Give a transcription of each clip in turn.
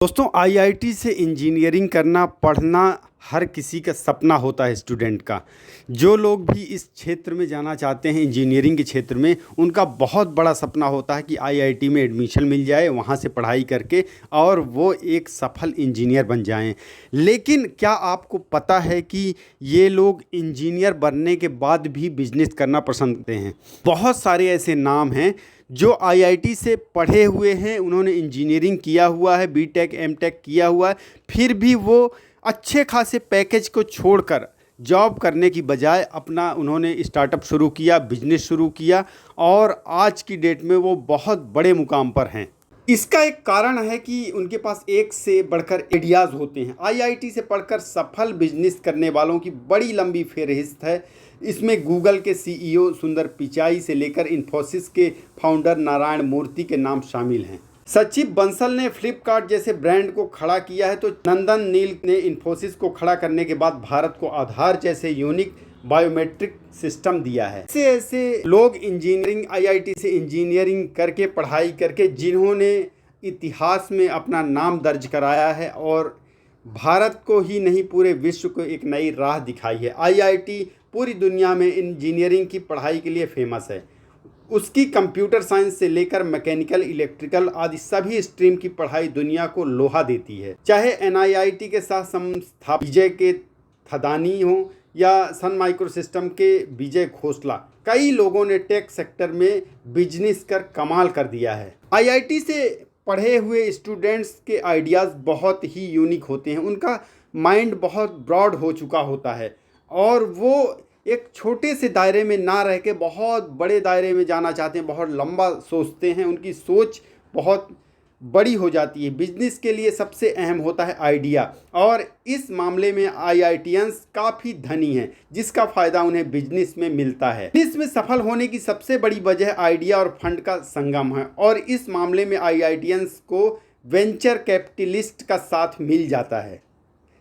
दोस्तों आईआईटी से इंजीनियरिंग करना पढ़ना हर किसी का सपना होता है स्टूडेंट का। जो लोग भी इस क्षेत्र में जाना चाहते हैं इंजीनियरिंग के क्षेत्र में, उनका बहुत बड़ा सपना होता है कि आईआईटी में एडमिशन मिल जाए, वहाँ से पढ़ाई करके और वो एक सफल इंजीनियर बन जाएं। लेकिन क्या आपको पता है कि ये लोग इंजीनियर बनने के बाद भी बिजनेस करना पसंद करते हैं? बहुत सारे ऐसे नाम हैं जो आईआईटी से पढ़े हुए हैं, उन्होंने इंजीनियरिंग किया हुआ है, बीटेक एमटेक किया हुआ है, फिर भी वो अच्छे खासे पैकेज को छोड़कर जॉब करने की बजाय अपना उन्होंने स्टार्टअप शुरू किया, बिजनेस शुरू किया और आज की डेट में वो बहुत बड़े मुकाम पर हैं। इसका एक कारण है कि उनके पास एक से बढ़कर आइडियाज़ होते हैं। आईआईटी से पढ़कर सफल बिजनेस करने वालों की बड़ी लंबी फहरिस्त है। इसमें गूगल के सीईओ सुंदर पिचाई से लेकर इन्फोसिस के फाउंडर नारायण मूर्ति के नाम शामिल हैं। सचिव बंसल ने फ्लिपकार्ट जैसे ब्रांड को खड़ा किया है, तो नंदन नील ने इन्फोसिस को खड़ा करने के बाद भारत को आधार जैसे यूनिक बायोमेट्रिक सिस्टम दिया है। ऐसे ऐसे लोग इंजीनियरिंग आईआईटी से इंजीनियरिंग करके पढ़ाई करके जिन्होंने इतिहास में अपना नाम दर्ज कराया है और भारत को ही नहीं पूरे विश्व को एक नई राह दिखाई है। आईआईटी पूरी दुनिया में इंजीनियरिंग की पढ़ाई के लिए फेमस है। उसकी कंप्यूटर साइंस से लेकर मैकेनिकल, इलेक्ट्रिकल आदि सभी स्ट्रीम की पढ़ाई दुनिया को लोहा देती है। चाहे एनआईआईटी के साथ संस्थापक विजय के थदानी हो या सन माइक्रोसिस्टम के विजय खोसला, कई लोगों ने टेक सेक्टर में बिजनेस कर कमाल कर दिया है। आईआईटी से पढ़े हुए स्टूडेंट्स के आइडियाज़ बहुत ही यूनिक होते हैं। उनका माइंड बहुत ब्रॉड हो चुका होता है और वो एक छोटे से दायरे में ना रह के बहुत बड़े दायरे में जाना चाहते हैं, बहुत लंबा सोचते हैं, उनकी सोच बहुत बड़ी हो जाती है। बिजनेस के लिए सबसे अहम होता है आइडिया और इस मामले में आईआईटियंस काफ़ी धनी हैं, जिसका फ़ायदा उन्हें बिजनेस में मिलता है। बिजनेस में सफल होने की सबसे बड़ी वजह आइडिया और फंड का संगम है और इस मामले में आईआईटियंस को वेंचर कैपिटलिस्ट का साथ मिल जाता है,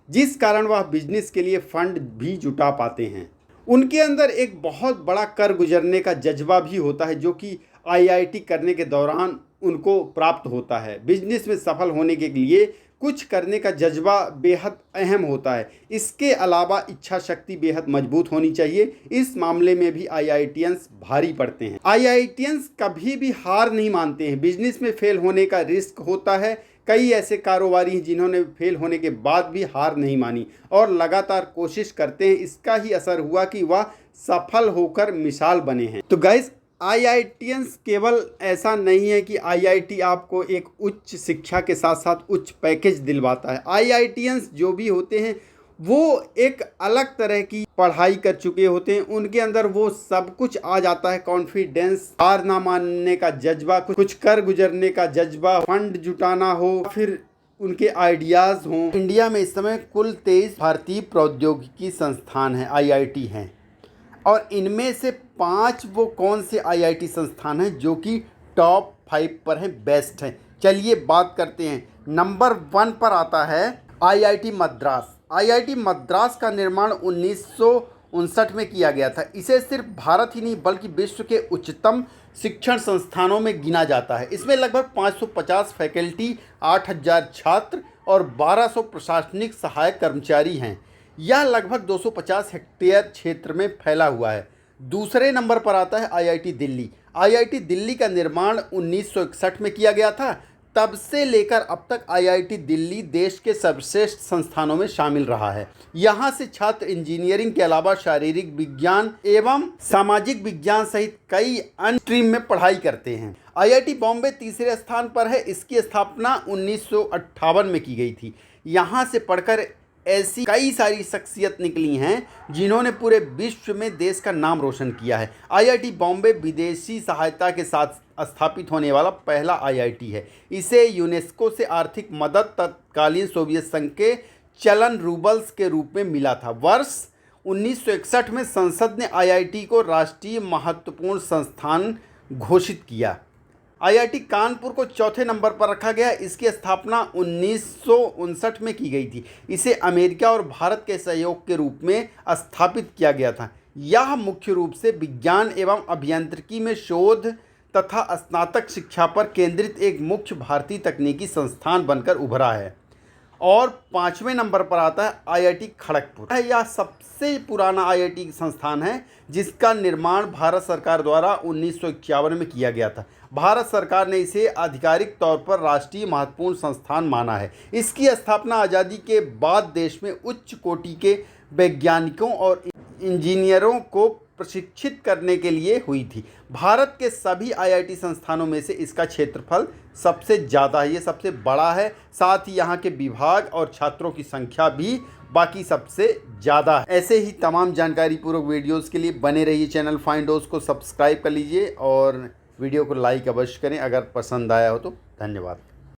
जिस कारण वह बिजनेस के लिए फंड भी जुटा पाते हैं। उनके अंदर एक बहुत बड़ा कर गुजरने का जज्बा भी होता है, जो कि आईआईटी करने के दौरान उनको प्राप्त होता है। बिजनेस में सफल होने के लिए कुछ करने का जज्बा बेहद अहम होता है। इसके अलावा इच्छा शक्ति बेहद मजबूत होनी चाहिए। इस मामले में भी आईआईटियंस भारी पड़ते हैं। आईआईटियंस कभी भी हार नहीं मानते हैं। बिजनेस में फेल होने का रिस्क होता है। कई ऐसे कारोबारी हैं जिन्होंने फेल होने के बाद भी हार नहीं मानी और लगातार कोशिश करते हैं। इसका ही असर हुआ कि वह सफल होकर मिसाल बने हैं। तो गाइस, आईआईटियंस केवल ऐसा नहीं है कि आईआईटी आपको एक उच्च शिक्षा के साथ साथ उच्च पैकेज दिलवाता है। आईआईटियंस जो भी होते हैं वो एक अलग तरह की पढ़ाई कर चुके होते हैं। उनके अंदर वो सब कुछ आ जाता है, कॉन्फिडेंस, हार ना मानने का जज्बा, कुछ कर गुजरने का जज्बा, फंड जुटाना हो, फिर उनके आइडियाज़ हों। इंडिया में इस समय कुल 23 भारतीय प्रौद्योगिकी संस्थान हैं, आईआईटी हैं, और इनमें से 5 वो कौन से आईआईटी संस्थान हैं जो कि टॉप 5 पर हैं, बेस्ट हैं। चलिए बात करते हैं। नंबर 1 पर आता है आईआईटी मद्रास। आईआईटी मद्रास का निर्माण 1959 में किया गया था। इसे सिर्फ भारत ही नहीं बल्कि विश्व के उच्चतम शिक्षण संस्थानों में गिना जाता है। इसमें लगभग 550 फैकल्टी, 8000 छात्र और 1200 प्रशासनिक सहायक कर्मचारी हैं। यह लगभग 250 हेक्टेयर क्षेत्र में फैला हुआ है। दूसरे नंबर पर आता है आईआईटी दिल्ली। आईआईटी दिल्ली का निर्माण 1961 में किया गया था। तब से लेकर अब तक आईआईटी दिल्ली देश के सर्वश्रेष्ठ संस्थानों में शामिल रहा है। यहाँ से छात्र इंजीनियरिंग के अलावा शारीरिक विज्ञान एवं सामाजिक विज्ञान सहित कई अन्य स्ट्रीम में पढ़ाई करते हैं। आईआईटी बॉम्बे तीसरे स्थान पर है। इसकी स्थापना 1958 में की गई थी। यहाँ से पढ़कर ऐसी कई सारी शख्सियत निकली हैं जिन्होंने पूरे विश्व में देश का नाम रोशन किया है। आईआईटी बॉम्बे विदेशी सहायता के साथ स्थापित होने वाला पहला आईआईटी है। इसे यूनेस्को से आर्थिक मदद तत्कालीन सोवियत संघ के चलन रूबल्स के रूप में मिला था। वर्ष 1961 में संसद ने आईआईटी को राष्ट्रीय महत्वपूर्ण संस्थान घोषित किया। आईआईटी कानपुर को चौथे नंबर पर रखा गया। इसकी स्थापना 1959 में की गई थी। इसे अमेरिका और भारत के सहयोग के रूप में स्थापित किया गया था। यह मुख्य रूप से विज्ञान एवं अभियांत्रिकी में शोध तथा स्नातक शिक्षा पर केंद्रित एक मुख्य भारतीय तकनीकी संस्थान बनकर उभरा है। और 5वें नंबर पर आता है आईआईटी खड़गपुर। यह सबसे पुराना आईआईटी संस्थान है जिसका निर्माण भारत सरकार द्वारा 1951 में किया गया था। भारत सरकार ने इसे आधिकारिक तौर पर राष्ट्रीय महत्वपूर्ण संस्थान माना है। इसकी स्थापना आज़ादी के बाद देश में उच्च कोटि के वैज्ञानिकों और इंजीनियरों को प्रशिक्षित करने के लिए हुई थी। भारत के सभी आईआईटी संस्थानों में से इसका क्षेत्रफल सबसे ज़्यादा है, ये सबसे बड़ा है। साथ ही यहाँ के विभाग और छात्रों की संख्या भी बाकी सबसे ज़्यादा है। ऐसे ही तमाम जानकारी पूर्वक वीडियोस के लिए बने रहिए। चैनल फाइंडोस को सब्सक्राइब कर लीजिए और वीडियो को लाइक अवश्य करें अगर पसंद आया हो तो। धन्यवाद।